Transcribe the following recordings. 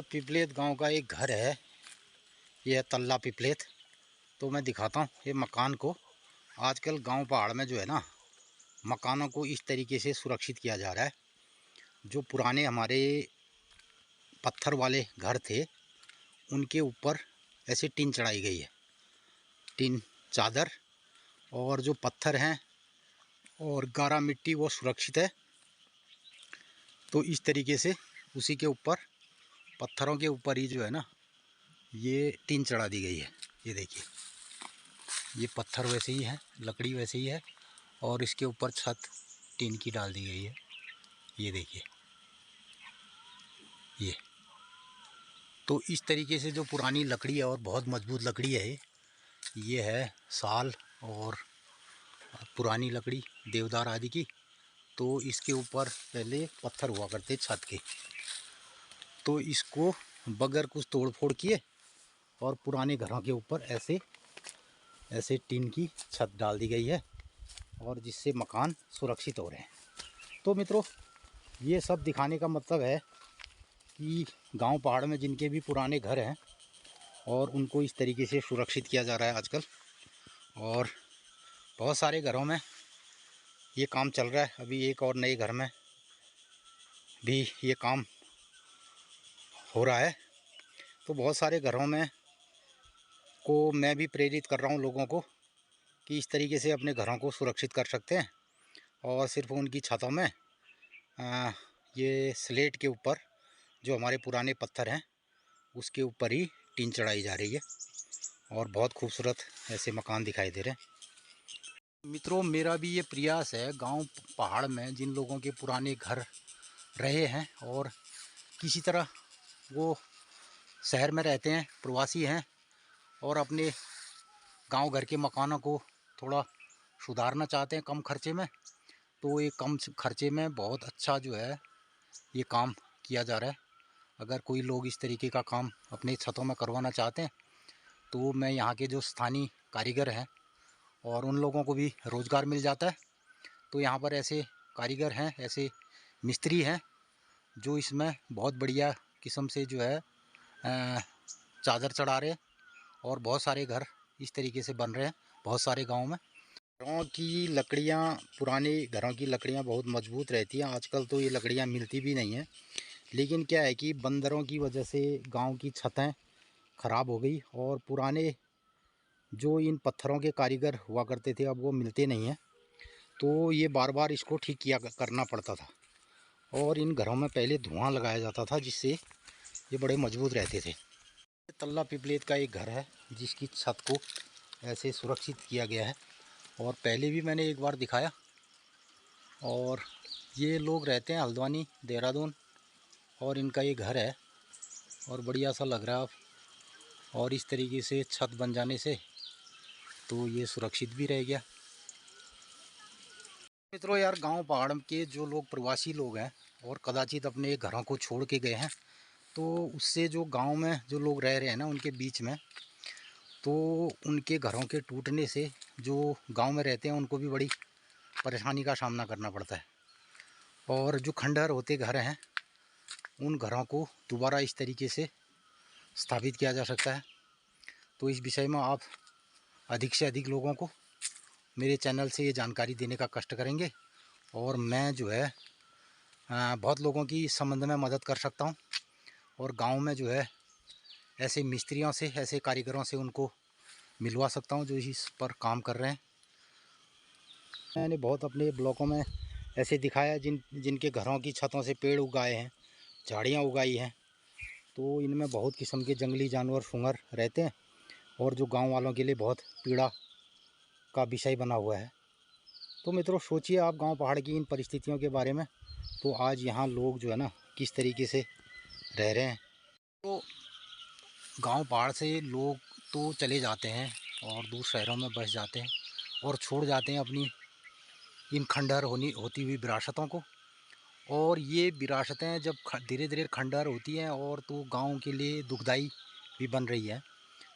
पिपलेत गांव का एक घर है। यह है तल्ला पिपलेत। तो मैं दिखाता हूँ ये मकान को। आजकल गांव पहाड़ में जो है ना, मकानों को इस तरीके से सुरक्षित किया जा रहा है। जो पुराने हमारे पत्थर वाले घर थे उनके ऊपर ऐसे टीन चढ़ाई गई है, टीन चादर। और जो पत्थर हैं और गारा मिट्टी वो सुरक्षित है। तो इस तरीके से उसी के ऊपर, पत्थरों के ऊपर ही जो है ना, ये टीन चढ़ा दी गई है। ये देखिए, ये पत्थर वैसे ही है, लकड़ी वैसे ही है, और इसके ऊपर छत टीन की डाल दी गई है। ये देखिए, ये तो इस तरीके से जो पुरानी लकड़ी है और बहुत मजबूत लकड़ी है, ये है साल और पुरानी लकड़ी देवदार आदि की। तो इसके ऊपर पहले पत्थर हुआ करते छत के, तो इसको बगैर कुछ तोड़ फोड़ किए और पुराने घरों के ऊपर ऐसे ऐसे टीन की छत डाल दी गई है, और जिससे मकान सुरक्षित हो रहे हैं। तो मित्रों, ये सब दिखाने का मतलब है कि गांव पहाड़ में जिनके भी पुराने घर हैं और उनको इस तरीके से सुरक्षित किया जा रहा है आजकल। और बहुत सारे घरों में ये काम चल रहा है। अभी एक और नए घर में भी ये काम हो रहा है। तो बहुत सारे घरों में को मैं भी प्रेरित कर रहा हूँ लोगों को कि इस तरीके से अपने घरों को सुरक्षित कर सकते हैं। और सिर्फ उनकी छतों में ये स्लेट के ऊपर जो हमारे पुराने पत्थर हैं उसके ऊपर ही टीन चढ़ाई जा रही है, और बहुत खूबसूरत ऐसे मकान दिखाई दे रहे हैं। मित्रों, मेरा भी ये प्रयास है गांव पहाड़ में जिन लोगों के पुराने घर रहे हैं और किसी तरह वो शहर में रहते हैं, प्रवासी हैं, और अपने गांव घर के मकानों को थोड़ा सुधारना चाहते हैं कम खर्चे में। तो ये कम खर्चे में बहुत अच्छा जो है ये काम किया जा रहा है। अगर कोई लोग इस तरीके का काम अपने छतों में करवाना चाहते हैं तो मैं यहाँ के जो स्थानीय कारीगर हैं और उन लोगों को भी रोज़गार मिल जाता है। तो यहाँ पर ऐसे कारीगर हैं, ऐसे मिस्त्री हैं जो इसमें बहुत बढ़िया किस्म से जो है चादर चढ़ा रहे हैं, और बहुत सारे घर इस तरीके से बन रहे हैं बहुत सारे गाँव में। घरों की लकड़ियाँ, पुराने घरों की लकड़ियाँ बहुत मजबूत रहती हैं। आजकल तो ये लकड़ियाँ मिलती भी नहीं हैं, लेकिन क्या है कि बंदरों की वजह से गांव की छतें ख़राब हो गई, और पुराने जो इन पत्थरों के कारीगर हुआ करते थे अब वो मिलते नहीं हैं। तो ये बार बार इसको ठीक किया करना पड़ता था, और इन घरों में पहले धुआं लगाया जाता था जिससे ये बड़े मजबूत रहते थे। तल्ला पिपलेत का एक घर है जिसकी छत को ऐसे सुरक्षित किया गया है, और पहले भी मैंने एक बार दिखाया। और ये लोग रहते हैं हल्द्वानी, देहरादून, और इनका ये घर है और बढ़िया सा लग रहा है। और इस तरीके से छत बन जाने से तो ये सुरक्षित भी रह गया। मित्रों यार, गांव पहाड़ के जो लोग प्रवासी लोग हैं और कदाचित अपने घरों को छोड़ के गए हैं, तो उससे जो गांव में जो लोग रह रहे हैं ना उनके बीच में, तो उनके घरों के टूटने से जो गांव में रहते हैं उनको भी बड़ी परेशानी का सामना करना पड़ता है। और जो खंडहर होते घर हैं उन घरों को दोबारा इस तरीके से स्थापित किया जा सकता है। तो इस विषय में आप अधिक से अधिक लोगों को मेरे चैनल से ये जानकारी देने का कष्ट करेंगे, और मैं जो है बहुत लोगों की इस संबंध में मदद कर सकता हूँ। और गांव में जो है ऐसे मिस्त्रियों से, ऐसे कारीगरों से उनको मिलवा सकता हूँ जो इस पर काम कर रहे हैं। मैंने बहुत अपने ब्लॉकों में ऐसे दिखाया जिनके घरों की छतों से पेड़ उगाए हैं, झाड़ियाँ उगाई हैं। तो इनमें बहुत किस्म के जंगली जानवर, सूअर रहते हैं, और जो गांव वालों के लिए बहुत पीड़ा का विषय बना हुआ है। तो मित्रों, सोचिए आप गांव पहाड़ की इन परिस्थितियों के बारे में। तो आज यहाँ लोग जो है ना किस तरीके से रह रहे हैं। तो गांव पहाड़ से लोग तो चले जाते हैं और दूर शहरों में बस जाते हैं और छोड़ जाते हैं अपनी इन खंडहर होती हुई विरासतों को। और ये विरासतें जब धीरे धीरे खंडहर होती हैं और तो गांव के लिए दुखदाई भी बन रही है।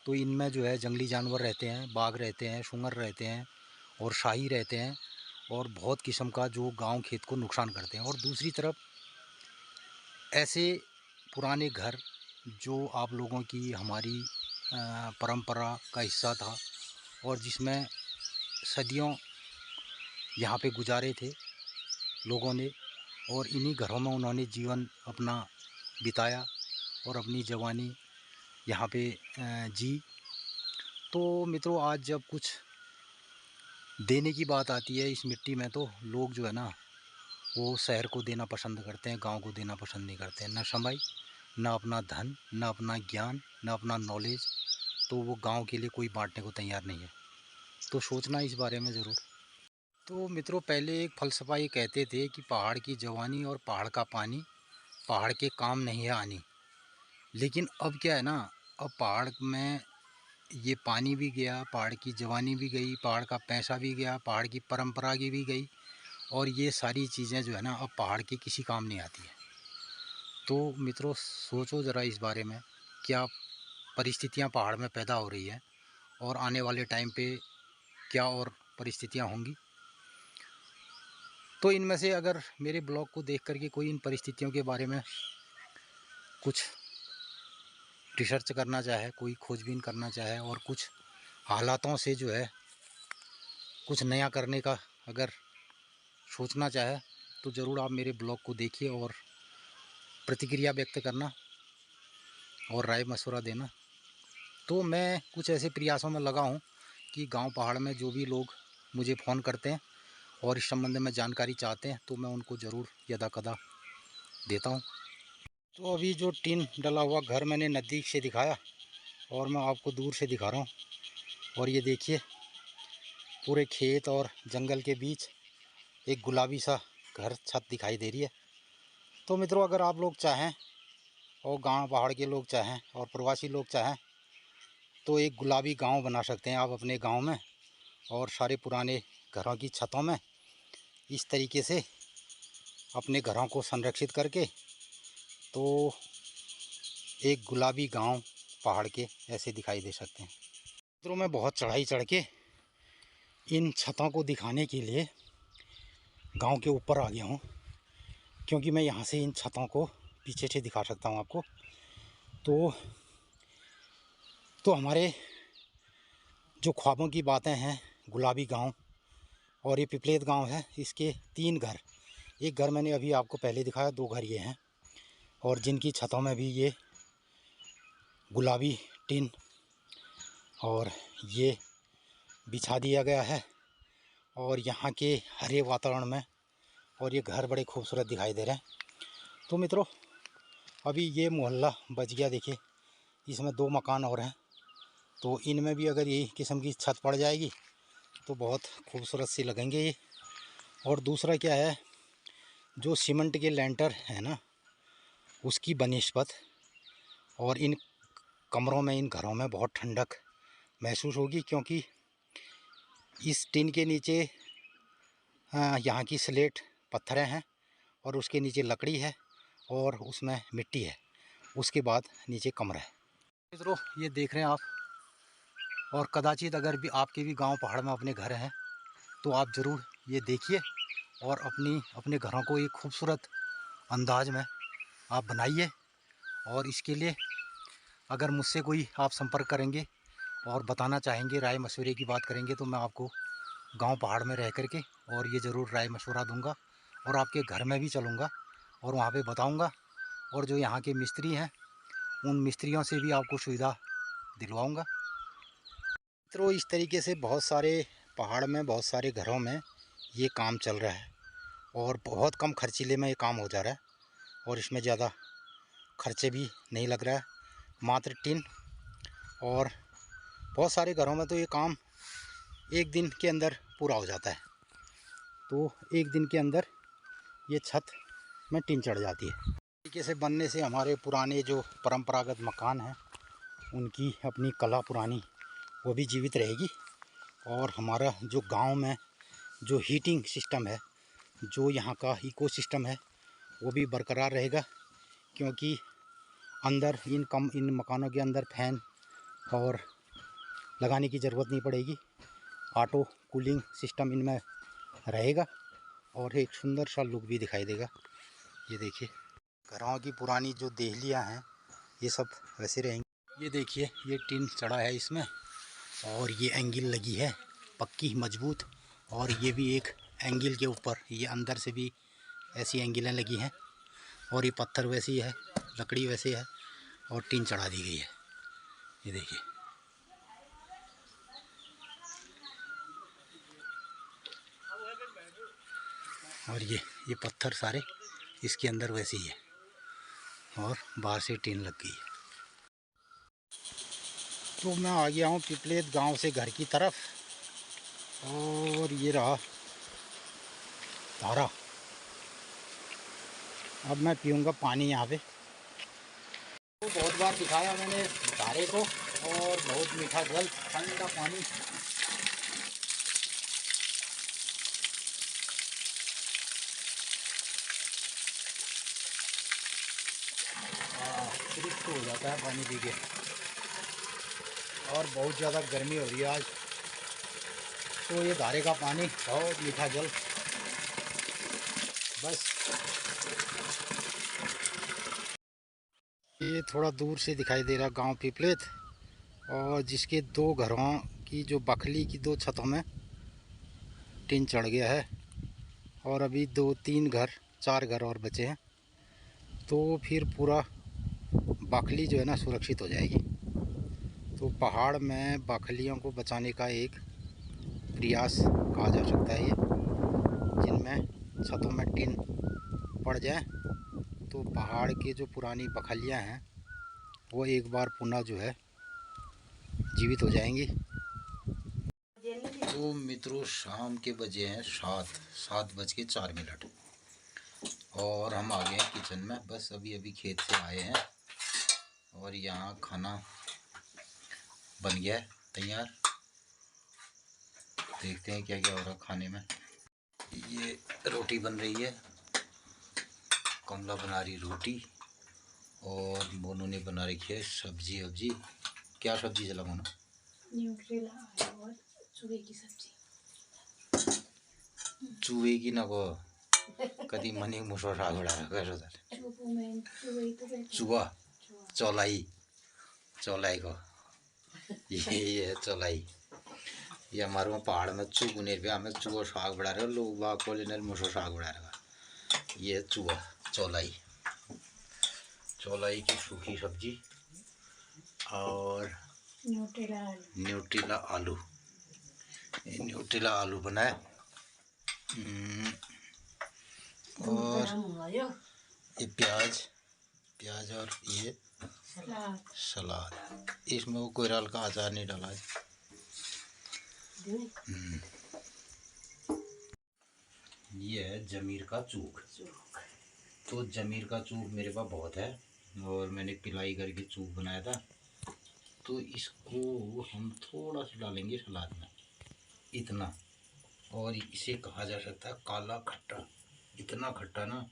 तो इनमें जो है जंगली जानवर रहते हैं, बाघ रहते हैं, सूअर रहते हैं, और शाही रहते हैं, और बहुत किस्म का जो गांव खेत को नुकसान करते हैं। और दूसरी तरफ ऐसे पुराने घर जो आप लोगों की हमारी परंपरा का हिस्सा था और जिसमें सदियों यहाँ पे गुजारे थे लोगों ने, और इन्हीं घरों में उन्होंने जीवन अपना बिताया और अपनी जवानी यहाँ पे जी। तो मित्रों, आज जब कुछ देने की बात आती है इस मिट्टी में, तो लोग जो है ना, वो शहर को देना पसंद करते हैं, गांव को देना पसंद नहीं करते हैं। ना समय, ना अपना धन, ना अपना ज्ञान, ना अपना नॉलेज, तो वो गांव के लिए कोई बांटने को तैयार नहीं है। तो सोचना इस बारे में ज़रूर। तो मित्रों, पहले एक फ़लसफ़ा ये कहते थे कि पहाड़ की जवानी और पहाड़ का पानी पहाड़ के काम नहीं है आनी। लेकिन अब क्या है ना, अब पहाड़ में ये पानी भी गया, पहाड़ की जवानी भी गई, पहाड़ का पैसा भी गया, पहाड़ की परंपरा की भी गई, और ये सारी चीज़ें जो है ना, अब पहाड़ के किसी काम नहीं आती है। तो मित्रों, सोचो ज़रा इस बारे में, क्या परिस्थितियाँ पहाड़ में पैदा हो रही है और आने वाले टाइम पे क्या और परिस्थितियाँ होंगी। तो इनमें से अगर मेरे ब्लॉग को देख करके कोई इन परिस्थितियों के बारे में कुछ रिसर्च करना चाहे, कोई खोजबीन करना चाहे और कुछ हालातों से जो है कुछ नया करने का अगर सोचना चाहे, तो ज़रूर आप मेरे ब्लॉग को देखिए और प्रतिक्रिया व्यक्त करना और राय मशवरा देना। तो मैं कुछ ऐसे प्रयासों में लगा हूँ कि गांव पहाड़ में जो भी लोग मुझे फ़ोन करते हैं और इस संबंध में जानकारी चाहते हैं, तो मैं उनको ज़रूर यदा कदा देता हूँ। तो अभी जो टीन डला हुआ घर मैंने नज़दीक से दिखाया और मैं आपको दूर से दिखा रहा हूँ। और ये देखिए, पूरे खेत और जंगल के बीच एक गुलाबी सा घर छत दिखाई दे रही है। तो मित्रों, अगर आप लोग चाहें और गांव पहाड़ के लोग चाहें और प्रवासी लोग चाहें, तो एक गुलाबी गांव बना सकते हैं आप अपने गांव में, और सारे पुराने घरों की छतों में इस तरीके से अपने घरों को संरक्षित करके तो एक गुलाबी गांव पहाड़ के ऐसे दिखाई दे सकते हैं। मित्रों, मैं बहुत चढ़ाई चढ़ के इन छतों को दिखाने के लिए गांव के ऊपर आ गया हूँ, क्योंकि मैं यहाँ से इन छतों को पीछे से दिखा सकता हूँ आपको। तो हमारे जो ख्वाबों की बातें हैं, गुलाबी गांव, और ये पिपलेत गांव है, इसके 3 घर, एक घर मैंने अभी आपको पहले दिखाया, 2 घर ये हैं, और जिनकी छतों में भी ये गुलाबी टिन और ये बिछा दिया गया है। और यहाँ के हरे वातावरण में और ये घर बड़े खूबसूरत दिखाई दे रहे हैं। तो मित्रों, अभी ये मोहल्ला बच गया, देखिए इसमें 2 मकान और हैं, तो इनमें भी अगर यही किस्म की छत पड़ जाएगी तो बहुत खूबसूरत सी लगेंगे ये। और दूसरा क्या है, जो सीमेंट के लेंटर है ना, उसकी बनिस्बत और इन कमरों में, इन घरों में बहुत ठंडक महसूस होगी, क्योंकि इस टिन के नीचे यहाँ की स्लेट पत्थरें हैं और उसके नीचे लकड़ी है और उसमें मिट्टी है, उसके बाद नीचे कमरा है। मित्रों, ये देख रहे हैं आप, और कदाचित अगर भी आपके भी गांव पहाड़ में अपने घर हैं, तो आप ज़रूर ये देखिए और अपने घरों को एक खूबसूरत अंदाज में आप बनाइए। और इसके लिए अगर मुझसे कोई आप संपर्क करेंगे और बताना चाहेंगे, राय मशवरे की बात करेंगे, तो मैं आपको गांव पहाड़ में रह करके और ये ज़रूर राय मशवरा दूंगा और आपके घर में भी चलूँगा और वहाँ पे बताऊँगा। और जो यहाँ के मिस्त्री हैं, उन मिस्त्रियों से भी आपको सुविधा दिलवाऊँगा। मित्रों, इस तरीके से बहुत सारे पहाड़ में, बहुत सारे घरों में ये काम चल रहा है और बहुत कम खर्चीले में ये काम हो जा रहा है, और इसमें ज़्यादा खर्चे भी नहीं लग रहा है, मात्र टिन। और बहुत सारे घरों में तो ये काम 1 दिन के अंदर पूरा हो जाता है। तो 1 दिन के अंदर ये छत में टिन चढ़ जाती है। इस तरीके से बनने से हमारे पुराने जो परंपरागत मकान हैं, उनकी अपनी कला पुरानी वो भी जीवित रहेगी, और हमारा जो गांव में जो हीटिंग सिस्टम है, जो यहाँ का इकोसिस्टम है, वो भी बरकरार रहेगा, क्योंकि अंदर इन मकानों के अंदर फैन और लगाने की ज़रूरत नहीं पड़ेगी, ऑटो कूलिंग सिस्टम इनमें रहेगा और एक सुंदर सा लुक भी दिखाई देगा। ये देखिए, घरों की पुरानी जो देहलियाँ हैं, ये सब वैसे रहेंगे। ये देखिए ये टीन चढ़ा है इसमें और ये एंगल लगी है पक्की मजबूत, और ये भी एक एंगल के ऊपर ये अंदर से भी ऐसी एंगलें लगी हैं, और ये पत्थर वैसी है, लकड़ी वैसी है, और टीन चढ़ा दी गई है। ये देखिए और ये पत्थर सारे इसके अंदर वैसे ही है, और बाहर से टीन लग गई है। तो मैं आ गया हूँ पिपलेत गांव से घर की तरफ, और ये रहा धारा। अब मैं पीऊँगा पानी यहाँ पे। तो बहुत बार दिखाया मैंने धारे को, और बहुत मीठा जल, ठंडा पानी। तृप्त हो जाता है पानी पी के, और बहुत ज़्यादा गर्मी हो रही है आज, तो ये धारे का पानी बहुत मीठा जल बस। ये थोड़ा दूर से दिखाई दे रहा गांव पिपलेत, और जिसके 2 घरों की जो बखली की 2 छतों में टीन चढ़ गया है, और अभी 2-3 घर 4 घर और बचे हैं, तो फिर पूरा बखली जो है ना सुरक्षित हो जाएगी। तो पहाड़ में बखलियों को बचाने का एक प्रयास कहा जा सकता है ये, जिनमें छतों में टीन पड़ जाए तो पहाड़ के जो पुरानी बखलियां हैं वो एक बार पुनः जो है जीवित हो जाएंगी। तो मित्रों शाम के बजे हैं 7:04, और हम आ गए हैं किचन में। बस अभी खेत से आए हैं, और यहाँ खाना बन गया है तैयार। देखते हैं क्या क्या हो रहा खाने में। ये रोटी बन रही है, कमला बना रही रोटी, और मोनू ने बना रखी है सब्जी। क्या सब्जी चला मोनू? न्यूट्रेला आलू और चूहे की सब्जी। चूहे की ना को कदी मनी मुसो साग बड़ा चूहा चौलाई को ये है चौलाई। ये हमारे वहाँ पहाड़ में चूने पे हमें चूहा साग बढ़ा रहे हो लोग बाग को लेने मुसो साग बढ़ा रहा। ये चूहा चौलाई की सूखी सब्जी, और न्यूट्रेला आलू बनाए, और ये प्याज और ये सलाद। इसमें वो कोयराल का अचार नहीं डाला है। ये है जमीर का चूक। तो जमीर का चूक मेरे पास बहुत है, और मैंने पिलाई करके चूक बनाया था। तो इसको हम थोड़ा सा डालेंगे सलाद में, इतना। और इसे कहा जा सकता है काला खट्टा। इतना खट्टा ना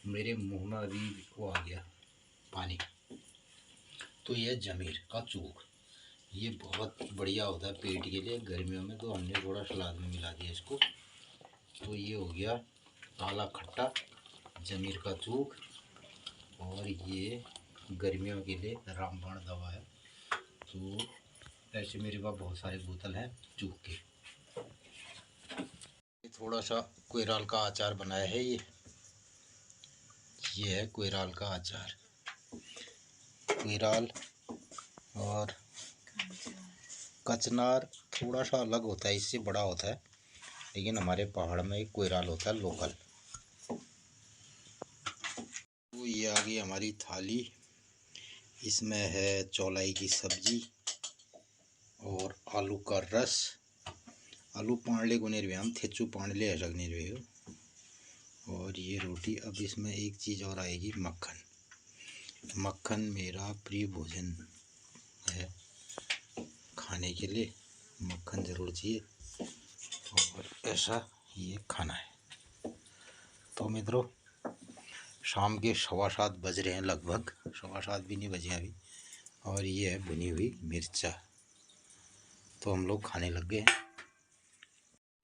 मेरे मुंह में अभी वो आ गया पानी। तो यह जमीर का चूक, ये बहुत बढ़िया होता है पेट के लिए गर्मियों में, तो हमने थोड़ा सलाद में मिला दिया इसको। तो ये हो गया काला खट्टा जमीर का चूक, और ये गर्मियों के लिए रामबाण दवा है। तो ऐसे मेरे पास बहुत सारे बोतल हैं चूक के। थोड़ा सा कोयराल का अचार बनाया है ये है कोयराल का अचार। कोयराल और कचनार थोड़ा सा अलग होता है, इससे बड़ा होता है, लेकिन हमारे पहाड़ में एक कोयराल होता है लोकल। तो ये आ गई हमारी थाली। इसमें है चौलाई की सब्जी और आलू का रस। आलू पांडले को निर्वे हम थेचू पांडले ऐसा निर्वे हो। और ये रोटी। अब इसमें एक चीज़ और आएगी, मक्खन मेरा प्रिय भोजन है, खाने के लिए मक्खन ज़रूर चाहिए, और ऐसा ये खाना है। तो मित्रों शाम के 7:15 बज रहे हैं, लगभग 7:15 भी नहीं बजे अभी, और ये है भुनी हुई मिर्चा। तो हम लोग खाने लग गए हैं।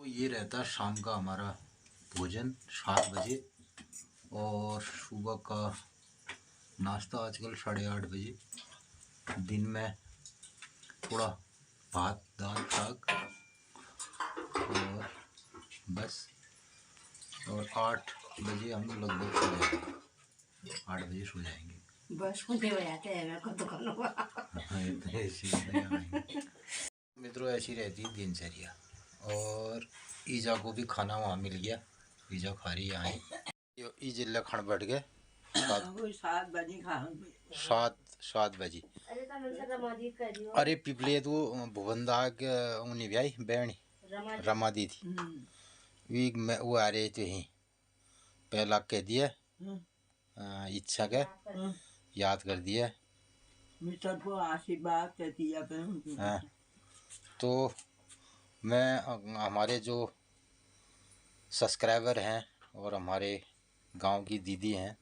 तो ये रहता शाम का हमारा भोजन 7 बजे, और सुबह का नाश्ता आजकल 8:30 बजे। दिन में थोड़ा भात दाल साग और बस। और 8 बजे हम लगभग सो जाएंगे, 8 बजे सो जाएंगे। बस होने हो जाते हैं मेरे को तो करना हुआ। मित्रों ऐसी रहती है दिनचर्या। और ईजा को भी खाना वहाँ मिल गया, ईजा खा रही यहाँ ईजिल्ला खान बैठ गए 7 बजे खाऊंगी। 7 बजे। अरे पिपले तो भुवनदाग उन्हीं ब्याई बैणी रमा दी थी वी वो आ रहे थे ही पहला कह दिया इच्छा के याद कर दिया सबको आशीर्वाद कर दिया। हाँ तो मैं हमारे जो सब्सक्राइबर हैं और हमारे गांव की दीदी हैं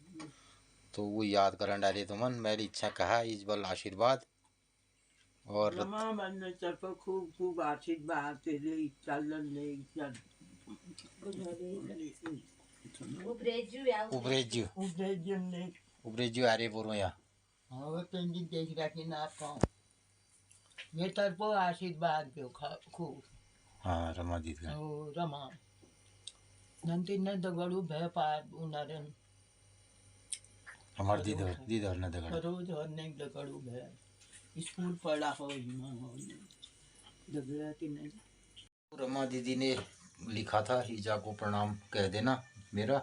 तो वो याद करने डाले तो मन मेरी इच्छा कहा इस बल आशीर्वाद और खूब खूब आशीर्वाद तेरे चलन ले उपरेजू आ रहे बोलो यहाँ देख रखी ना आप ये तरफो आशीर्वाद दो खूब। हाँ रमा दी का रमा नंती ने दगड़ू भय पार उनरन हमार दीदर ने दगड़ रोज और नहीं दगड़ू भय स्कूल पढ़ा हो दगड़ा कि नहीं। रमा दीदी ने लिखा था ईजा को प्रणाम कह देना मेरा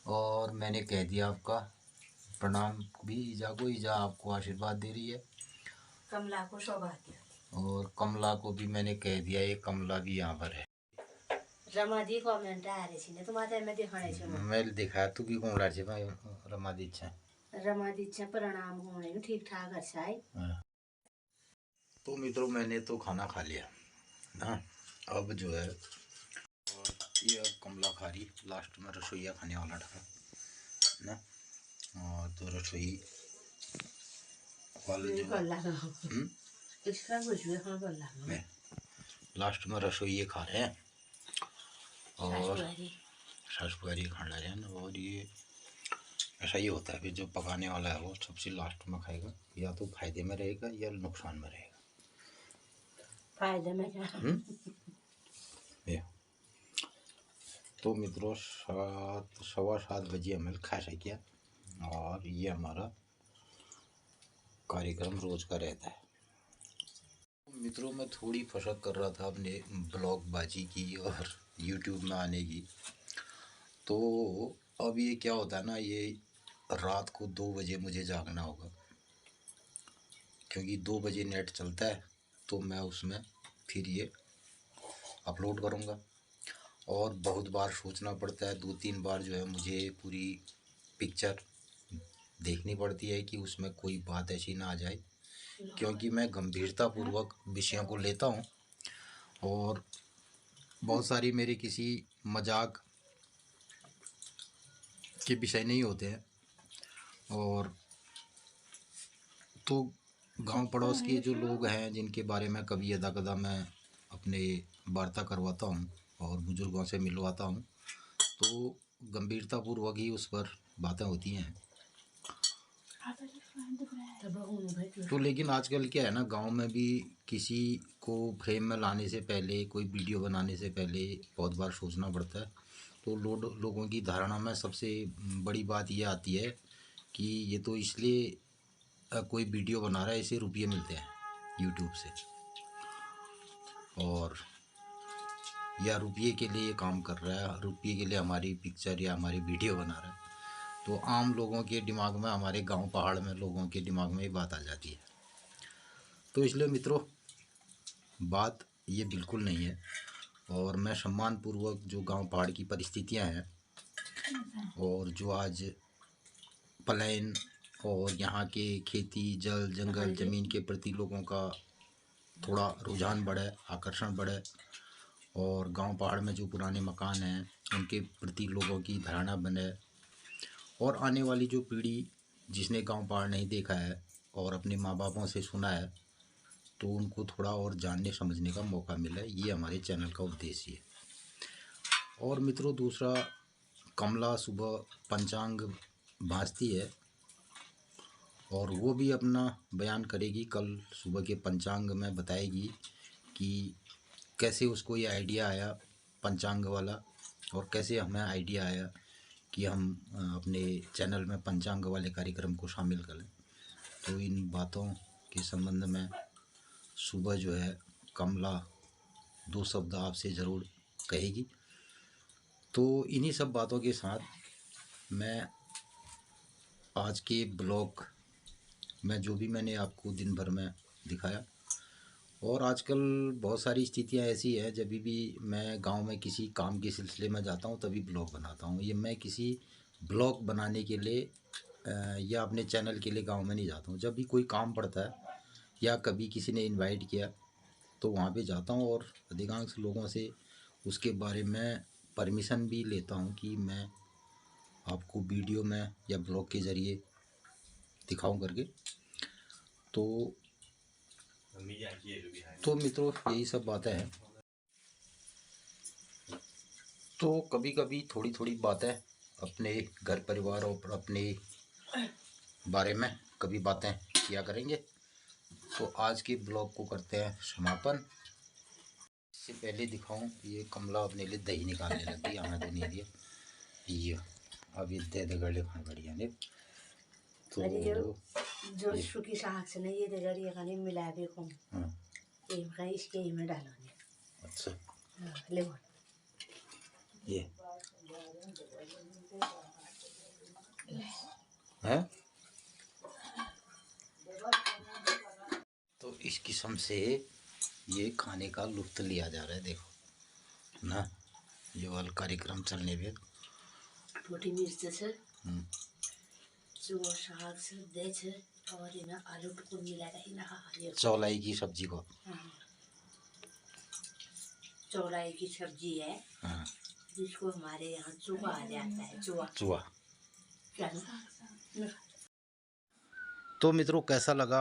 और मैंने कह दिया आपका प्रणाम भी ईजा को। ईजा आपको आशीर्वाद दे रही है। कमला को सौभाग्य और कमला को भी मैंने कह दिया ये कमला भी यहाँ पर है। रमा दी कमेंट आ रही थी ने तुम्हारे में दिखाने छे मैं दिखा तू की कोण छे भाई रमा दी इच्छा प्रणाम होने ठीक ठाक अच्छा है। तो मित्रों मैंने तो खाना खा लिया ना। अब जो है ये अब कमला खा रही लास्ट में रसोईया खाने वाला था ना। और तो रसोई वाले जो इसका कुछ भी हाँ कर लगा लास्ट में रसोई खा रहे हैं और सास पुआरी खाना रहे हैं। और ये ऐसा ही होता है कि जो पकाने वाला है वो सबसे लास्ट में खाएगा, या तो फायदे में रहेगा या नुकसान में रहेगा। फायदे में क्या तो मित्रों 7:15 बजे हमें खा सकिया और ये हमारा कार्यक्रम रोज का रहता है। मित्रों मैं थोड़ी फसक कर रहा था अपने ब्लॉग बाजी की और यूट्यूब में आने की। तो अब ये क्या होता है ना, ये रात को 2 बजे मुझे जागना होगा क्योंकि 2 बजे नेट चलता है तो मैं उसमें फिर ये अपलोड करूँगा। और बहुत बार सोचना पड़ता है, 2-3 बार जो है मुझे पूरी पिक्चर देखनी पड़ती है कि उसमें कोई बात ऐसी ना आ जाए, क्योंकि मैं गंभीरतापूर्वक विषयों को लेता हूँ और बहुत सारी मेरे किसी मजाक के विषय नहीं होते हैं। और तो गांव पड़ोस के जो लोग हैं जिनके बारे में कभी यदा कदा मैं अपने वार्ता करवाता हूँ और बुजुर्गों से मिलवाता हूँ तो गंभीरतापूर्वक ही उस पर बातें होती हैं। तो लेकिन आजकल क्या है ना, गांव में भी किसी को फ्रेम में लाने से पहले, कोई वीडियो बनाने से पहले बहुत बार सोचना पड़ता है। तो लोगों की धारणा में सबसे बड़ी बात यह आती है कि ये तो इसलिए कोई वीडियो बना रहा है, इसे रुपये मिलते हैं यूट्यूब से, और या रुपये के लिए काम कर रहा है, रुपये के लिए हमारी पिक्चर या हमारी वीडियो बना रहा है। तो आम लोगों के दिमाग में, हमारे गांव पहाड़ में लोगों के दिमाग में ये बात आ जाती है। तो इसलिए मित्रों बात ये बिल्कुल नहीं है। और मैं सम्मानपूर्वक जो गांव पहाड़ की परिस्थितियां हैं और जो आज पलायन और यहाँ के खेती जल जंगल ज़मीन के प्रति लोगों का थोड़ा रुझान बढ़े, आकर्षण बढ़े, और गांव पहाड़ में जो पुराने मकान हैं उनके प्रति लोगों की धारणा बने, और आने वाली जो पीढ़ी जिसने गांव पहाड़ नहीं देखा है और अपने माँ बापों से सुना है तो उनको थोड़ा और जानने समझने का मौका मिले, ये हमारे चैनल का उद्देश्य है। और मित्रों दूसरा, कमला सुबह पंचांग भांजती है और वो भी अपना बयान करेगी। कल सुबह के पंचांग में बताएगी कि कैसे उसको ये आइडिया आया पंचांग वाला, और कैसे हमें आइडिया आया कि हम अपने चैनल में पंचांग वाले कार्यक्रम को शामिल करें। तो इन बातों के संबंध में सुबह जो है कमला 2 शब्द आपसे ज़रूर कहेगी। तो इन्हीं सब बातों के साथ मैं आज के ब्लॉग में जो भी मैंने आपको दिन भर में दिखाया, और आजकल बहुत सारी स्थितियां ऐसी है, जब भी मैं गांव में किसी काम के सिलसिले में जाता हूं तभी ब्लॉग बनाता हूं। ये मैं किसी ब्लॉग बनाने के लिए या अपने चैनल के लिए गांव में नहीं जाता हूं। जब भी कोई काम पड़ता है या कभी किसी ने इनवाइट किया तो वहां पे जाता हूं, और अधिकांश लोगों से उसके बारे में परमिशन भी लेता हूं कि मैं आपको वीडियो में या ब्लॉग के ज़रिए दिखाऊं करके। तो मित्रों यही सब बातें हैं। तो कभी कभी थोड़ी थोड़ी बातें अपने घर परिवार और अपने बारे में कभी बातें किया करेंगे। तो आज के ब्लॉग को करते हैं समापन। इससे पहले दिखाऊं, ये कमला अपने लिए दही निकालने लगी, हमें तो नहीं दिया। ये अब ये दे दे गड़े खाने बढ़िया ने। तो जो सूखी साग से नहीं ये देगा ये खाने मिला भी कम। ये खाने इसके में डालोगे। अच्छा ले वो ये है। तो इस किस्म से ये खाने का लुत्फ लिया जा रहा है, देखो ना, ये वाला कार्यक्रम चलने पे छोटी मिर्च से जो साग से दे छे और इन्हें आलू टुकड़ मिलाकर इन्हें खाया। चौलाई की सब्जी को, चौलाई की सब्जी है जिसको हमारे यहाँ चुआ आ जाता है। चुआ तो मित्रों कैसा लगा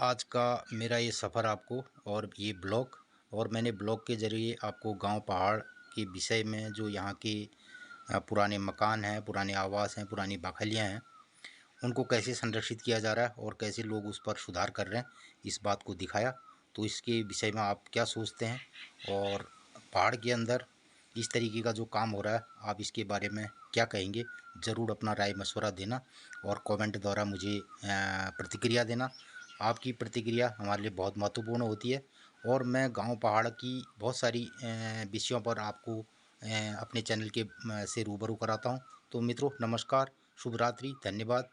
आज का मेरा ये सफ़र आपको, और ये ब्लॉग, और मैंने ब्लॉग के ज़रिए आपको गांव पहाड़ के विषय में जो यहाँ के पुराने मकान हैं, पुराने आवास हैं, पुरानी बाखलियाँ हैं, उनको कैसे संरक्षित किया जा रहा है और कैसे लोग उस पर सुधार कर रहे हैं, इस बात को दिखाया। तो इसके विषय में आप क्या सोचते हैं, और पहाड़ के अंदर इस तरीके का जो काम हो रहा है आप इसके बारे में क्या कहेंगे, ज़रूर अपना राय मशवरा देना और कमेंट द्वारा मुझे प्रतिक्रिया देना। आपकी प्रतिक्रिया हमारे लिए बहुत महत्वपूर्ण होती है, और मैं गांव पहाड़ की बहुत सारी विषयों पर आपको अपने चैनल के से रूबरू कराता हूं। तो मित्रों नमस्कार, शुभ रात्रि, धन्यवाद।